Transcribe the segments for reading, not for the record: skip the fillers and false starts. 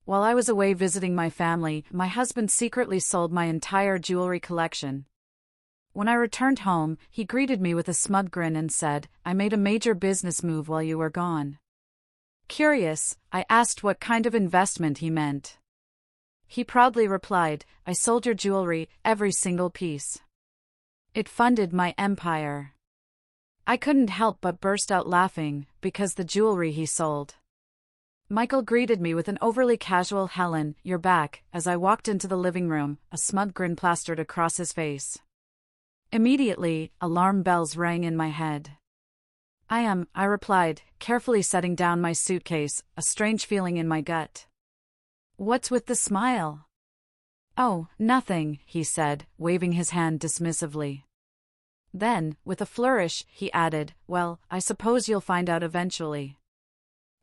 While I was away visiting my family, my husband secretly sold my entire jewelry collection. When I returned home, he greeted me with a smug grin and said, "I made a major business move while you were gone." Curious, I asked what kind of investment he meant. He proudly replied, "I sold your jewelry, every single piece. It funded my empire." I couldn't help but burst out laughing, because the jewelry he sold. Michael greeted me with an overly casual "Helen, you're back," as I walked into the living room, a smug grin plastered across his face. Immediately, alarm bells rang in my head. I replied, carefully setting down my suitcase, a strange feeling in my gut. "What's with the smile?" "Oh, nothing," he said, waving his hand dismissively. Then, with a flourish, he added, "Well, I suppose you'll find out eventually.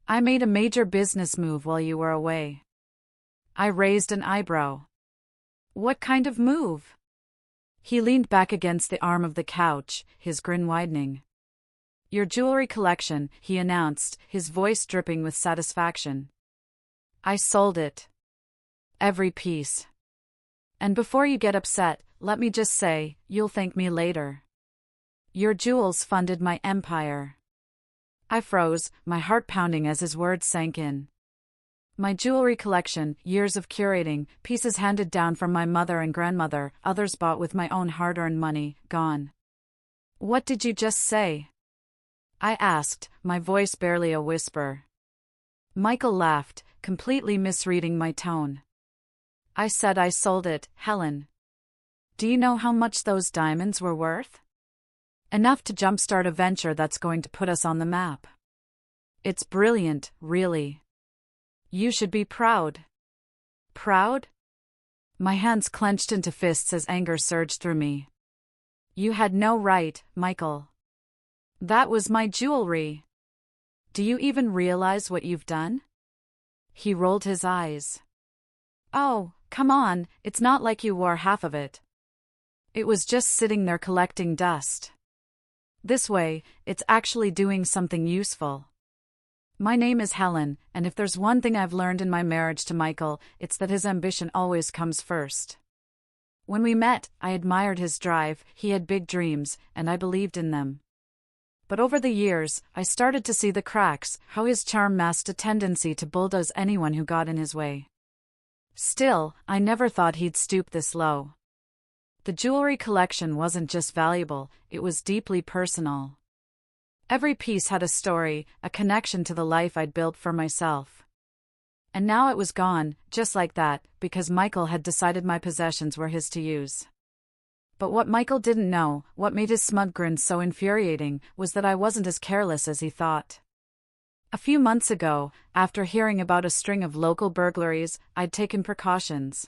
I made a major business move while you were away." I raised an eyebrow. "What kind of move?" He leaned back against the arm of the couch, his grin widening. "Your jewelry collection," he announced, his voice dripping with satisfaction. "I sold it. Every piece. And before you get upset, let me just say, you'll thank me later. Your jewels funded my empire." I froze, my heart pounding as his words sank in. My jewelry collection, years of curating, pieces handed down from my mother and grandmother, others bought with my own hard-earned money, gone. "What did you just say?" I asked, my voice barely a whisper. Michael laughed, completely misreading my tone. "I said I sold it, Helen. Do you know how much those diamonds were worth? Enough to jumpstart a venture that's going to put us on the map. It's brilliant, really. You should be proud." "Proud?" My hands clenched into fists as anger surged through me. "You had no right, Michael. That was my jewelry. Do you even realize what you've done?" He rolled his eyes. "Oh, come on, it's not like you wore half of it. It was just sitting there collecting dust. This way, it's actually doing something useful. My name is Helen, and if there's one thing I've learned in my marriage to Michael, it's that his ambition always comes first. When we met, I admired his drive, he had big dreams, and I believed in them. But over the years, I started to see the cracks, how his charm masked a tendency to bulldoze anyone who got in his way. Still, I never thought he'd stoop this low. The jewelry collection wasn't just valuable, it was deeply personal. Every piece had a story, a connection to the life I'd built for myself. And now it was gone, just like that, because Michael had decided my possessions were his to use. But what Michael didn't know, what made his smug grin so infuriating, was that I wasn't as careless as he thought. A few months ago, after hearing about a string of local burglaries, I'd taken precautions.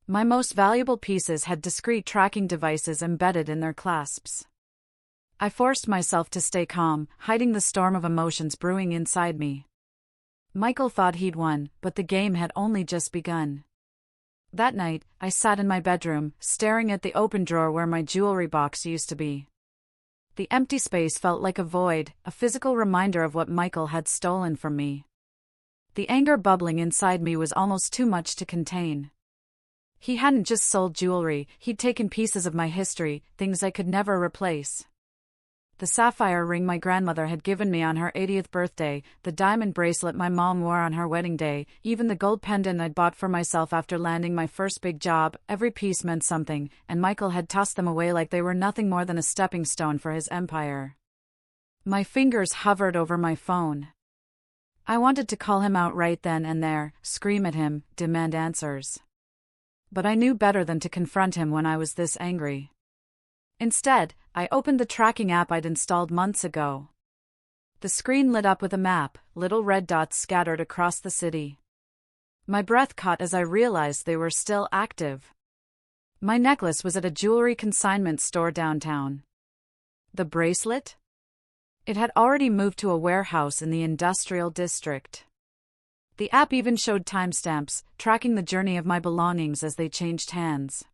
My most valuable pieces had discreet tracking devices embedded in their clasps. I forced myself to stay calm, hiding the storm of emotions brewing inside me. Michael thought he'd won, but the game had only just begun. That night, I sat in my bedroom, staring at the open drawer where my jewelry box used to be. The empty space felt like a void, a physical reminder of what Michael had stolen from me. The anger bubbling inside me was almost too much to contain. He hadn't just sold jewelry, he'd taken pieces of my history, things I could never replace. The sapphire ring my grandmother had given me on her 80th birthday, the diamond bracelet my mom wore on her wedding day, even the gold pendant I'd bought for myself after landing my first big job, every piece meant something, and Michael had tossed them away like they were nothing more than a stepping stone for his empire. My fingers hovered over my phone. I wanted to call him out right then and there, scream at him, demand answers. But I knew better than to confront him when I was this angry. Instead, I opened the tracking app I'd installed months ago. The screen lit up with a map, little red dots scattered across the city. My breath caught as I realized they were still active. My necklace was at a jewelry consignment store downtown. The bracelet? It had already moved to a warehouse in the industrial district. The app even showed timestamps, tracking the journey of my belongings as they changed hands.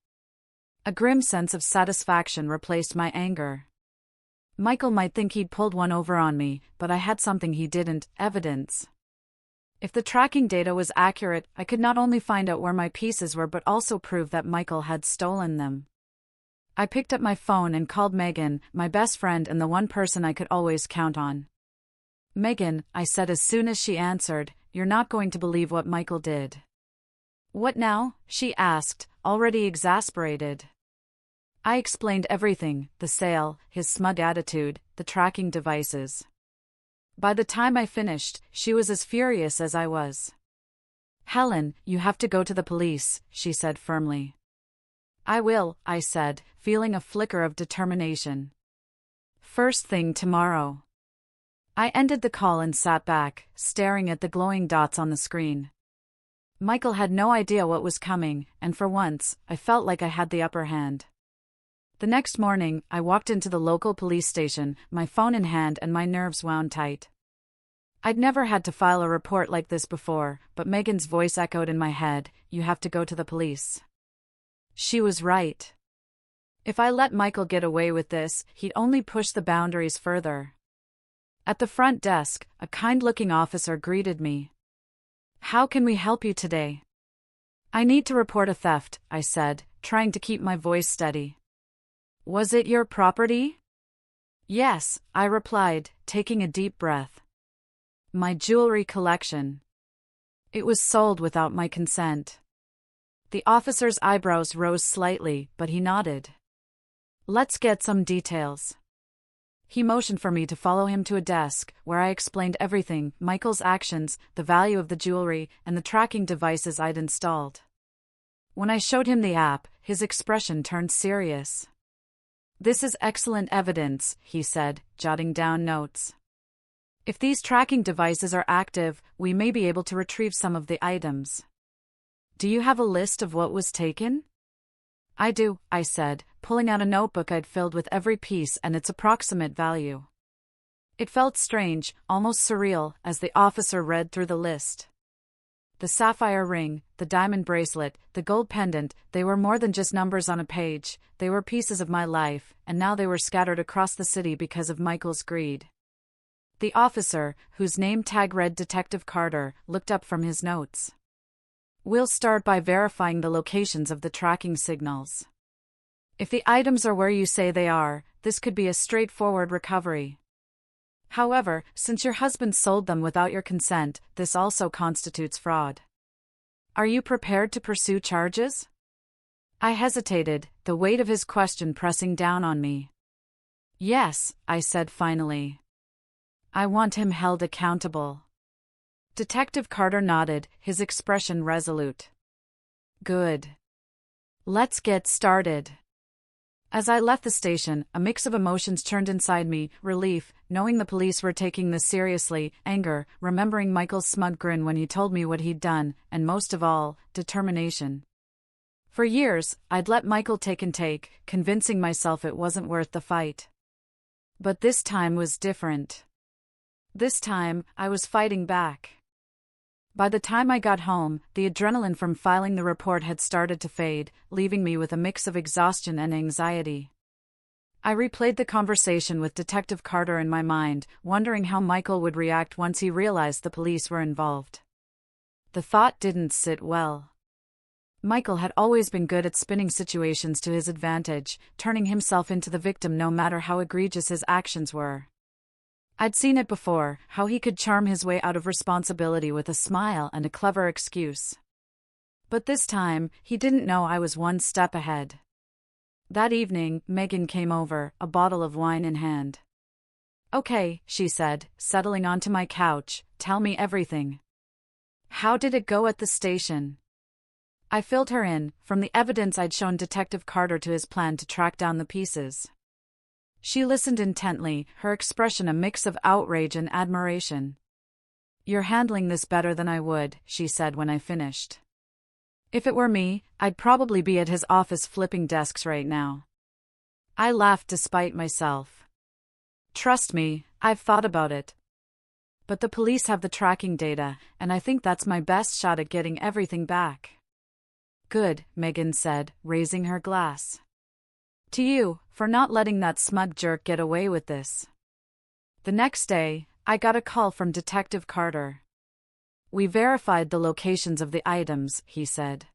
A grim sense of satisfaction replaced my anger. Michael might think he'd pulled one over on me, but I had something he didn't, evidence. If the tracking data was accurate, I could not only find out where my pieces were but also prove that Michael had stolen them. I picked up my phone and called Megan, my best friend and the one person I could always count on. "Megan," I said as soon as she answered, "you're not going to believe what Michael did." "What now?" she asked, already exasperated. I explained everything, the sale, his smug attitude, the tracking devices. By the time I finished, she was as furious as I was. "Helen, you have to go to the police," she said firmly. "I will," I said, feeling a flicker of determination. "First thing tomorrow." I ended the call and sat back, staring at the glowing dots on the screen. Michael had no idea what was coming, and for once, I felt like I had the upper hand. The next morning, I walked into the local police station, my phone in hand and my nerves wound tight. I'd never had to file a report like this before, but Megan's voice echoed in my head, "You have to go to the police." She was right. If I let Michael get away with this, he'd only push the boundaries further. At the front desk, a kind-looking officer greeted me. "How can we help you today?" "I need to report a theft," I said, trying to keep my voice steady. "Was it your property?" "Yes," I replied, taking a deep breath. "My jewelry collection. It was sold without my consent." The officer's eyebrows rose slightly, but he nodded. "Let's get some details." He motioned for me to follow him to a desk, where I explained everything, Michael's actions, the value of the jewelry, and the tracking devices I'd installed. When I showed him the app, his expression turned serious. "This is excellent evidence," he said, jotting down notes. "If these tracking devices are active, we may be able to retrieve some of the items." "Do you have a list of what was taken?" "I do," I said, pulling out a notebook I'd filled with every piece and its approximate value. It felt strange, almost surreal, as the officer read through the list. The sapphire ring, the diamond bracelet, the gold pendant, they were more than just numbers on a page, they were pieces of my life, and now they were scattered across the city because of Michael's greed. The officer, whose name tag read Detective Carter, looked up from his notes. "We'll start by verifying the locations of the tracking signals. If the items are where you say they are, this could be a straightforward recovery. However, since your husband sold them without your consent, this also constitutes fraud. Are you prepared to pursue charges?" I hesitated, the weight of his question pressing down on me. "Yes," I said finally. "I want him held accountable." Detective Carter nodded, his expression resolute. "Good. Let's get started." As I left the station, a mix of emotions churned inside me, relief, knowing the police were taking this seriously, anger, remembering Michael's smug grin when he told me what he'd done, and most of all, determination. For years, I'd let Michael take and take, convincing myself it wasn't worth the fight. But this time was different. This time, I was fighting back. By the time I got home, the adrenaline from filing the report had started to fade, leaving me with a mix of exhaustion and anxiety. I replayed the conversation with Detective Carter in my mind, wondering how Michael would react once he realized the police were involved. The thought didn't sit well. Michael had always been good at spinning situations to his advantage, turning himself into the victim no matter how egregious his actions were. I'd seen it before, how he could charm his way out of responsibility with a smile and a clever excuse. But this time, he didn't know I was one step ahead. That evening, Megan came over, a bottle of wine in hand. "Okay," she said, settling onto my couch, "tell me everything. How did it go at the station?" I filled her in, from the evidence I'd shown Detective Carter to his plan to track down the pieces. She listened intently, her expression a mix of outrage and admiration. "You're handling this better than I would," she said when I finished. "If it were me, I'd probably be at his office flipping desks right now." I laughed despite myself. "Trust me, I've thought about it. But the police have the tracking data, and I think that's my best shot at getting everything back." "Good," Megan said, raising her glass. "To you, for not letting that smug jerk get away with this." The next day, I got a call from Detective Carter. We verified the locations of the items, he said.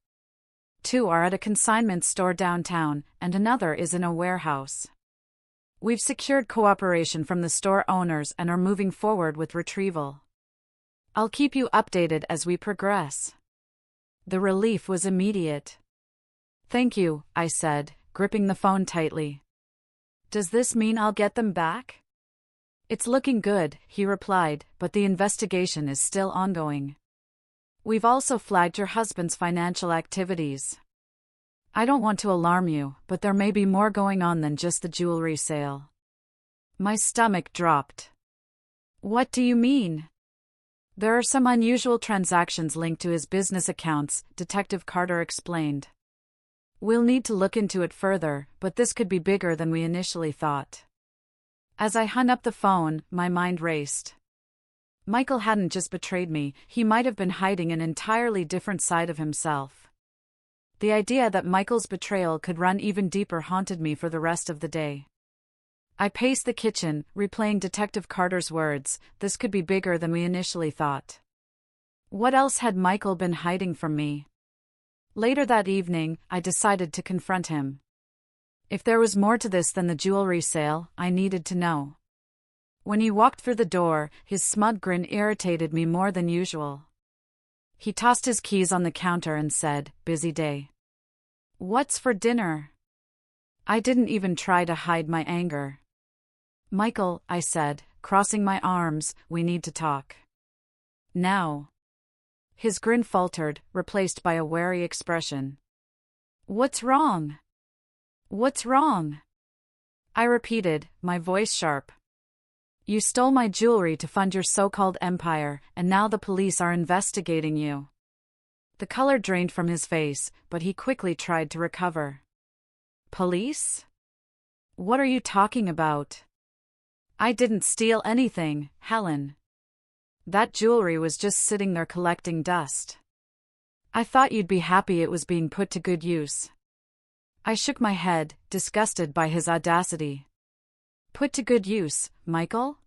2 are at a consignment store downtown, and another is in a warehouse. We've secured cooperation from the store owners and are moving forward with retrieval. I'll keep you updated as we progress. The relief was immediate. Thank you, I said, gripping the phone tightly. Does this mean I'll get them back? It's looking good, he replied, but the investigation is still ongoing. We've also flagged your husband's financial activities. I don't want to alarm you, but there may be more going on than just the jewelry sale. My stomach dropped. What do you mean? There are some unusual transactions linked to his business accounts, Detective Carter explained. We'll need to look into it further, but this could be bigger than we initially thought. As I hung up the phone, my mind raced. Michael hadn't just betrayed me, he might have been hiding an entirely different side of himself. The idea that Michael's betrayal could run even deeper haunted me for the rest of the day. I paced the kitchen, replaying Detective Carter's words, this could be bigger than we initially thought. What else had Michael been hiding from me? Later that evening, I decided to confront him. If there was more to this than the jewelry sale, I needed to know. When he walked through the door, his smug grin irritated me more than usual. He tossed his keys on the counter and said, "Busy day. What's for dinner?" I didn't even try to hide my anger. "Michael," I said, crossing my arms, "we need to talk. Now." His grin faltered, replaced by a wary expression. "What's wrong? What's wrong?" I repeated, my voice sharp. "You stole my jewelry to fund your so-called empire, and now the police are investigating you." The color drained from his face, but he quickly tried to recover. "Police? What are you talking about? I didn't steal anything, Helen. That jewelry was just sitting there collecting dust. I thought you'd be happy it was being put to good use." I shook my head, disgusted by his audacity. "Put to good use, Michael?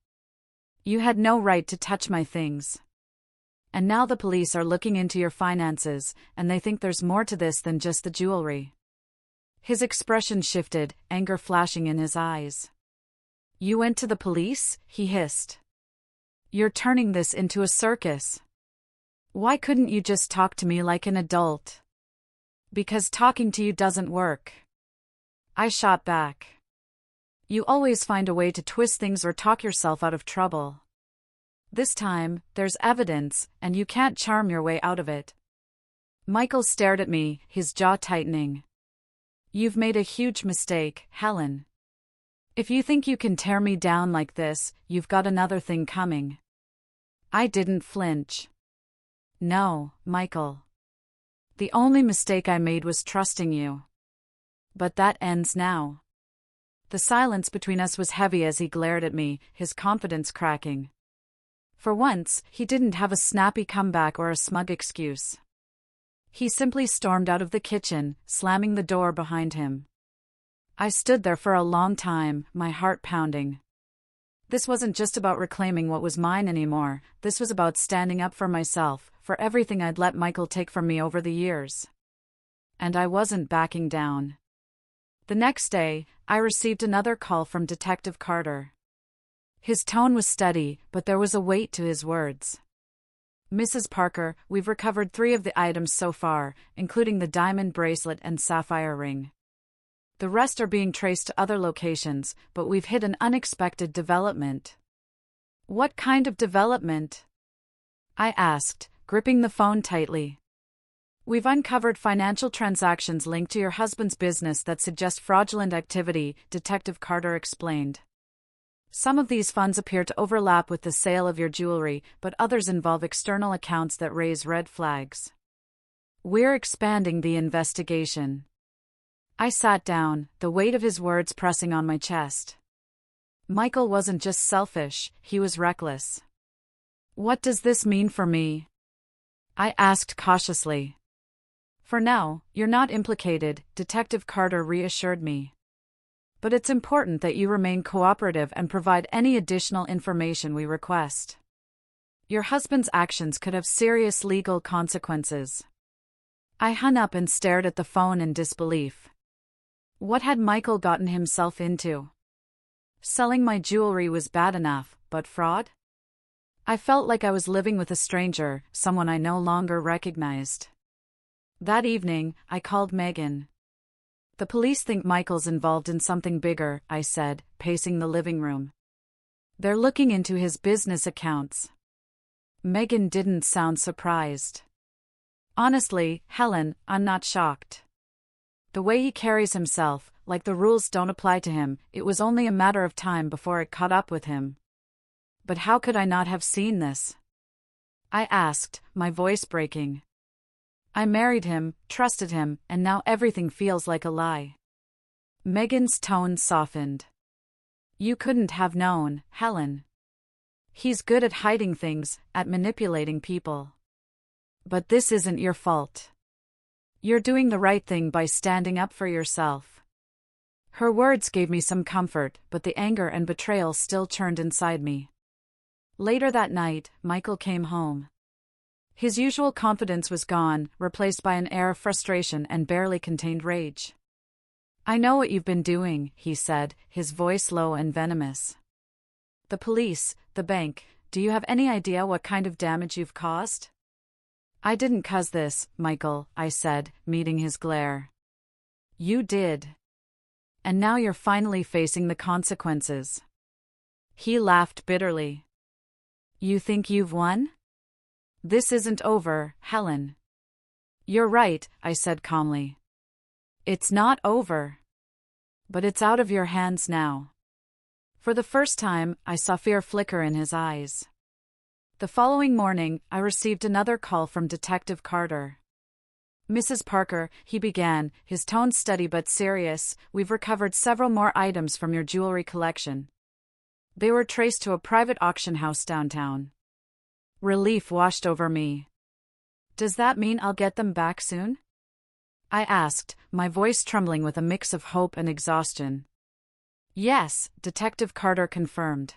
You had no right to touch my things. And now the police are looking into your finances, and they think there's more to this than just the jewelry." His expression shifted, anger flashing in his eyes. "You went to the police?" he hissed. "You're turning this into a circus. Why couldn't you just talk to me like an adult?" "Because talking to you doesn't work," I shot back. "You always find a way to twist things or talk yourself out of trouble. This time, there's evidence, and you can't charm your way out of it." Michael stared at me, his jaw tightening. "You've made a huge mistake, Helen. If you think you can tear me down like this, you've got another thing coming." I didn't flinch. "No, Michael. The only mistake I made was trusting you. But that ends now." The silence between us was heavy as he glared at me, his confidence cracking. For once, he didn't have a snappy comeback or a smug excuse. He simply stormed out of the kitchen, slamming the door behind him. I stood there for a long time, my heart pounding. This wasn't just about reclaiming what was mine anymore, this was about standing up for myself, for everything I'd let Michael take from me over the years. And I wasn't backing down. The next day, I received another call from Detective Carter. His tone was steady, but there was a weight to his words. "Mrs. Parker, we've recovered 3 of the items so far, including the diamond bracelet and sapphire ring. The rest are being traced to other locations, but we've hit an unexpected development." "What kind of development?" I asked, gripping the phone tightly. "We've uncovered financial transactions linked to your husband's business that suggest fraudulent activity," Detective Carter explained. "Some of these funds appear to overlap with the sale of your jewelry, but others involve external accounts that raise red flags. We're expanding the investigation." I sat down, the weight of his words pressing on my chest. Michael wasn't just selfish, he was reckless. "What does this mean for me?" I asked cautiously. "For now, you're not implicated," Detective Carter reassured me. "But it's important that you remain cooperative and provide any additional information we request. Your husband's actions could have serious legal consequences. I hung up and stared at the phone in disbelief. What had Michael gotten himself into? Selling my jewelry was bad enough, but fraud? I felt like I was living with a stranger, someone I no longer recognized. That evening, I called Megan. The police think Michael's involved in something bigger, I said, pacing the living room. They're looking into his business accounts. Megan didn't sound surprised. Honestly, Helen, I'm not shocked. The way he carries himself, like the rules don't apply to him, it was only a matter of time before it caught up with him. But how could I not have seen this? I asked, my voice breaking. I married him, trusted him, and now everything feels like a lie. Megan's tone softened. You couldn't have known, Helen. He's good at hiding things, at manipulating people. But this isn't your fault. You're doing the right thing by standing up for yourself. Her words gave me some comfort, but the anger and betrayal still churned inside me. Later that night, Michael came home. His usual confidence was gone, replaced by an air of frustration and barely contained rage. I know what you've been doing, he said, his voice low and venomous. The police, the bank, do you have any idea what kind of damage you've caused? I didn't cause this, Michael, I said, meeting his glare. You did. And now you're finally facing the consequences. He laughed bitterly. You think you've won? This isn't over, Helen. You're right, I said calmly. It's not over. But it's out of your hands now. For the first time, I saw fear flicker in his eyes. The following morning, I received another call from Detective Carter. Mrs. Parker, he began, his tone steady but serious, we've recovered several more items from your jewelry collection. They were traced to a private auction house downtown. Relief washed over me. Does that mean I'll get them back soon? I asked, my voice trembling with a mix of hope and exhaustion. Yes, Detective Carter confirmed.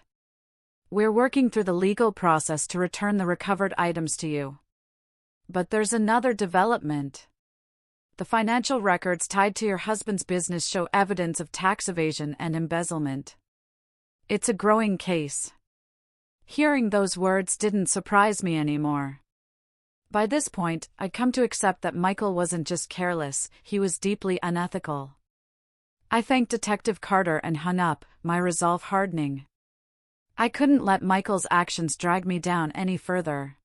We're working through the legal process to return the recovered items to you. But there's another development. The financial records tied to your husband's business show evidence of tax evasion and embezzlement. It's a growing case. Hearing those words didn't surprise me anymore. By this point, I'd come to accept that Michael wasn't just careless, he was deeply unethical. I thanked Detective Carter and hung up, my resolve hardening. I couldn't let Michael's actions drag me down any further.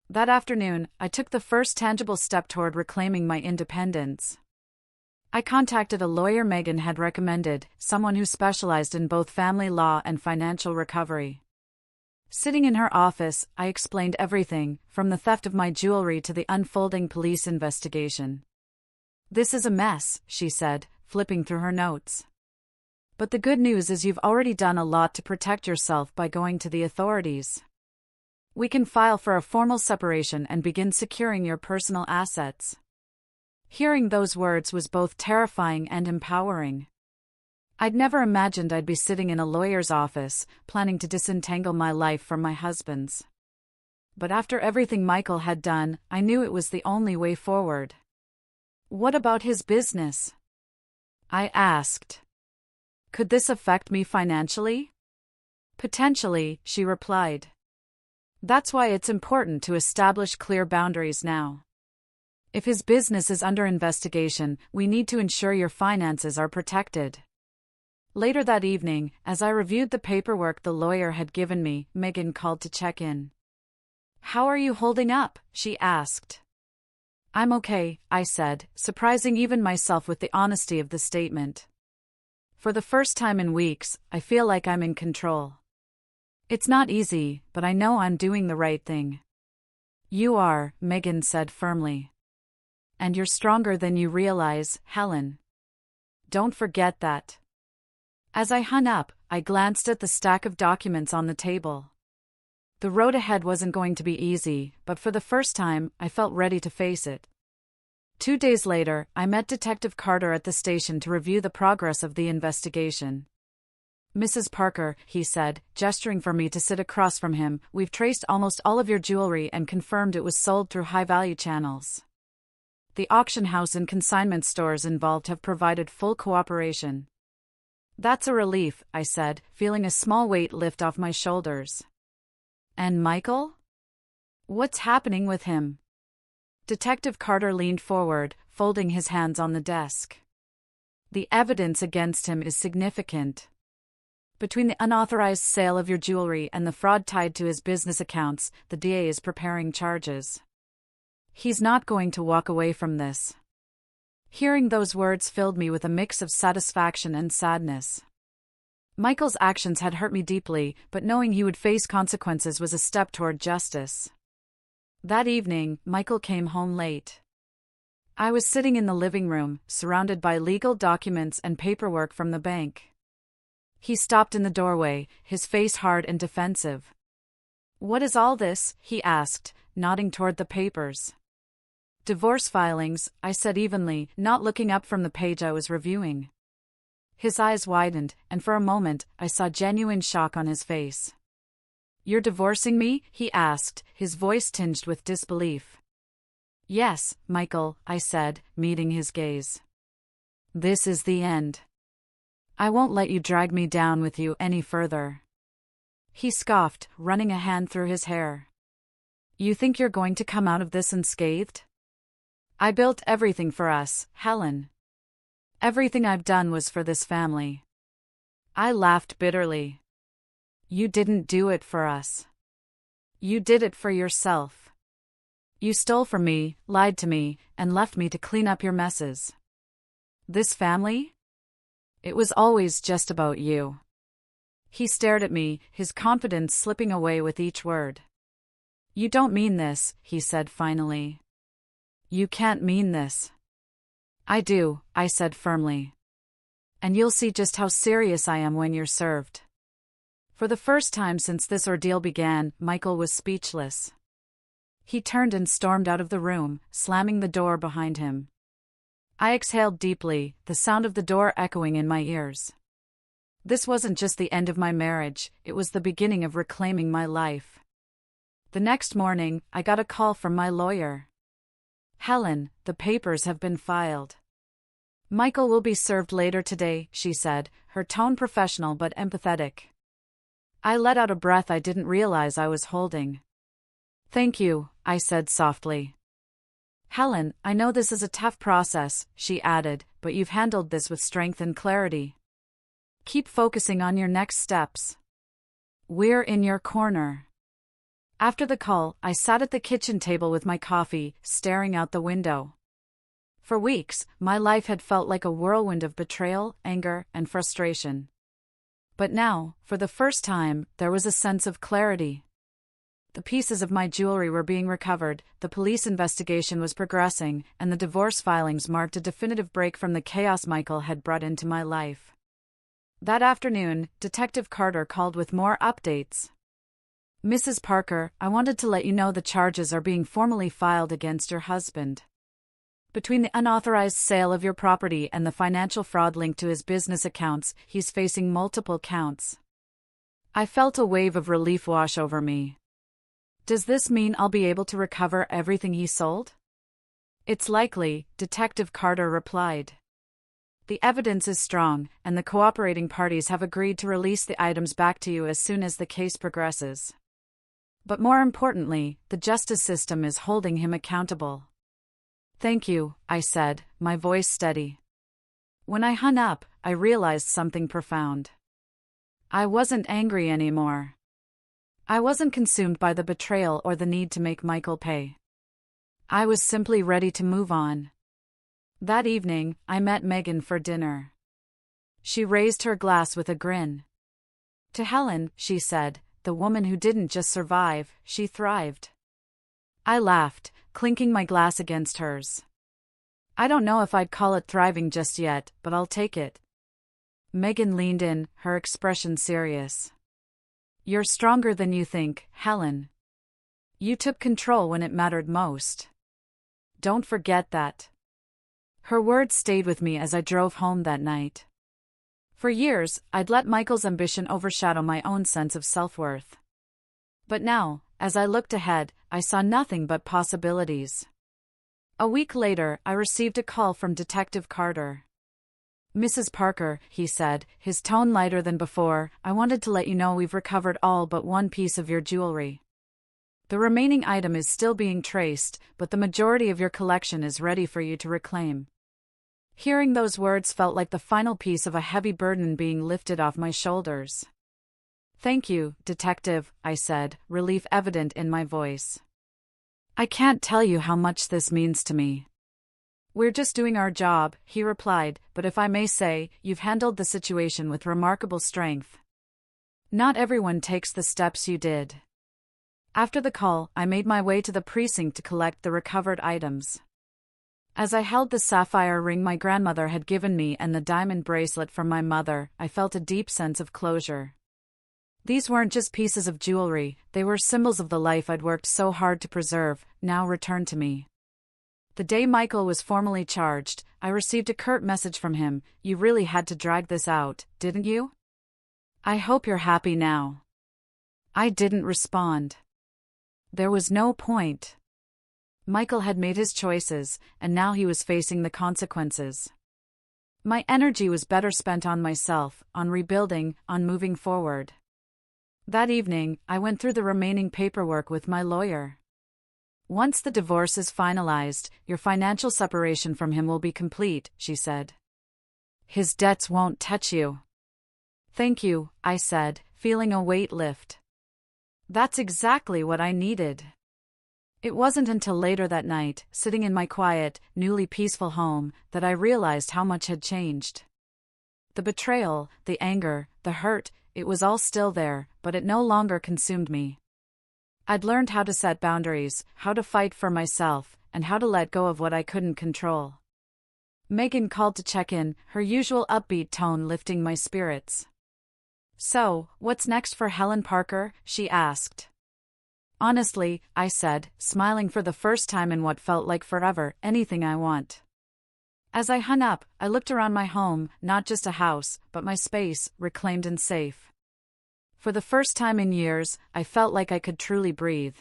That afternoon, I took the first tangible step toward reclaiming my independence. I contacted a lawyer Megan had recommended, someone who specialized in both family law and financial recovery. Sitting in her office, I explained everything, from the theft of my jewelry to the unfolding police investigation. This is a mess, she said, flipping through her notes. But the good news is you've already done a lot to protect yourself by going to the authorities. We can file for a formal separation and begin securing your personal assets. Hearing those words was both terrifying and empowering. I'd never imagined I'd be sitting in a lawyer's office, planning to disentangle my life from my husband's. But after everything Michael had done, I knew it was the only way forward. What about his business? I asked. Could this affect me financially? Potentially, she replied. That's why it's important to establish clear boundaries now. If his business is under investigation, we need to ensure your finances are protected. Later that evening, as I reviewed the paperwork the lawyer had given me, Megan called to check in. How are you holding up? She asked. I'm okay, I said, surprising even myself with the honesty of the statement. For the first time in weeks, I feel like I'm in control. It's not easy, but I know I'm doing the right thing. You are, Megan said firmly. And you're stronger than you realize, Helen. Don't forget that. As I hung up, I glanced at the stack of documents on the table. The road ahead wasn't going to be easy, but for the first time, I felt ready to face it. 2 days later, I met Detective Carter at the station to review the progress of the investigation. Mrs. Parker, he said, gesturing for me to sit across from him, we've traced almost all of your jewelry and confirmed it was sold through high-value channels. The auction house and consignment stores involved have provided full cooperation. That's a relief, I said, feeling a small weight lift off my shoulders. And Michael? What's happening with him? Detective Carter leaned forward, folding his hands on the desk. The evidence against him is significant. Between the unauthorized sale of your jewelry and the fraud tied to his business accounts, the DA is preparing charges. He's not going to walk away from this. Hearing those words filled me with a mix of satisfaction and sadness. Michael's actions had hurt me deeply, but knowing he would face consequences was a step toward justice. That evening, Michael came home late. I was sitting in the living room, surrounded by legal documents and paperwork from the bank. He stopped in the doorway, his face hard and defensive. "What is all this?" he asked, nodding toward the papers. "Divorce filings," I said evenly, not looking up from the page I was reviewing. His eyes widened, and for a moment, I saw genuine shock on his face. "You're divorcing me?" he asked, his voice tinged with disbelief. "Yes, Michael," I said, meeting his gaze. "This is the end. I won't let you drag me down with you any further." He scoffed, running a hand through his hair. "You think you're going to come out of this unscathed? I built everything for us, Helen. Everything I've done was for this family." I laughed bitterly. "You didn't do it for us. You did it for yourself. You stole from me, lied to me, and left me to clean up your messes. This family? It was always just about you." He stared at me, his confidence slipping away with each word. "You don't mean this," he said finally. "You can't mean this." "I do," I said firmly. "And you'll see just how serious I am when you're served." For the first time since this ordeal began, Michael was speechless. He turned and stormed out of the room, slamming the door behind him. I exhaled deeply, the sound of the door echoing in my ears. This wasn't just the end of my marriage, it was the beginning of reclaiming my life. The next morning, I got a call from my lawyer. "Helen, the papers have been filed. Michael will be served later today," she said, her tone professional but empathetic. I let out a breath I didn't realize I was holding. "Thank you," I said softly. "Helen, I know this is a tough process," she added, "but you've handled this with strength and clarity. Keep focusing on your next steps. We're in your corner." After the call, I sat at the kitchen table with my coffee, staring out the window. For weeks, my life had felt like a whirlwind of betrayal, anger, and frustration. But now, for the first time, there was a sense of clarity. The pieces of my jewelry were being recovered, the police investigation was progressing, and the divorce filings marked a definitive break from the chaos Michael had brought into my life. That afternoon, Detective Carter called with more updates. "Mrs. Parker, I wanted to let you know the charges are being formally filed against your husband. Between the unauthorized sale of your property and the financial fraud linked to his business accounts, he's facing multiple counts." I felt a wave of relief wash over me. "Does this mean I'll be able to recover everything he sold?" "It's likely," Detective Carter replied. "The evidence is strong, and the cooperating parties have agreed to release the items back to you as soon as the case progresses. But more importantly, the justice system is holding him accountable." "Thank you," I said, my voice steady. When I hung up, I realized something profound. I wasn't angry anymore. I wasn't consumed by the betrayal or the need to make Michael pay. I was simply ready to move on. That evening, I met Megan for dinner. She raised her glass with a grin. "To Helen," she said, "the woman who didn't just survive, she thrived." I laughed, clinking my glass against hers. "I don't know if I'd call it thriving just yet, but I'll take it." Megan leaned in, her expression serious. "You're stronger than you think, Helen. You took control when it mattered most. Don't forget that." Her words stayed with me as I drove home that night. For years, I'd let Michael's ambition overshadow my own sense of self-worth. But now, as I looked ahead, I saw nothing but possibilities. A week later, I received a call from Detective Carter. "Mrs. Parker," he said, his tone lighter than before, "I wanted to let you know we've recovered all but one piece of your jewelry. The remaining item is still being traced, but the majority of your collection is ready for you to reclaim." Hearing those words felt like the final piece of a heavy burden being lifted off my shoulders. "Thank you, Detective," I said, relief evident in my voice. "I can't tell you how much this means to me." "We're just doing our job," he replied, "but if I may say, you've handled the situation with remarkable strength. Not everyone takes the steps you did." After the call, I made my way to the precinct to collect the recovered items. As I held the sapphire ring my grandmother had given me and the diamond bracelet from my mother, I felt a deep sense of closure. These weren't just pieces of jewelry, they were symbols of the life I'd worked so hard to preserve, now returned to me. The day Michael was formally charged, I received a curt message from him: "You really had to drag this out, didn't you? I hope you're happy now." I didn't respond. There was no point. Michael had made his choices, and now he was facing the consequences. My energy was better spent on myself, on rebuilding, on moving forward. That evening, I went through the remaining paperwork with my lawyer. "Once the divorce is finalized, your financial separation from him will be complete," she said. "His debts won't touch you." "Thank you," I said, feeling a weight lift. That's exactly what I needed. It wasn't until later that night, sitting in my quiet, newly peaceful home, that I realized how much had changed. The betrayal, the anger, the hurt, it was all still there, but it no longer consumed me. I'd learned how to set boundaries, how to fight for myself, and how to let go of what I couldn't control. Megan called to check in, her usual upbeat tone lifting my spirits. "So, what's next for Helen Parker?" she asked. "Honestly," I said, smiling for the first time in what felt like forever, "anything I want." As I hung up, I looked around my home, not just a house, but my space, reclaimed and safe. For the first time in years, I felt like I could truly breathe.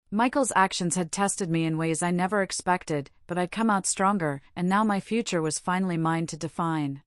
Michael's actions had tested me in ways I never expected, but I'd come out stronger, and now my future was finally mine to define.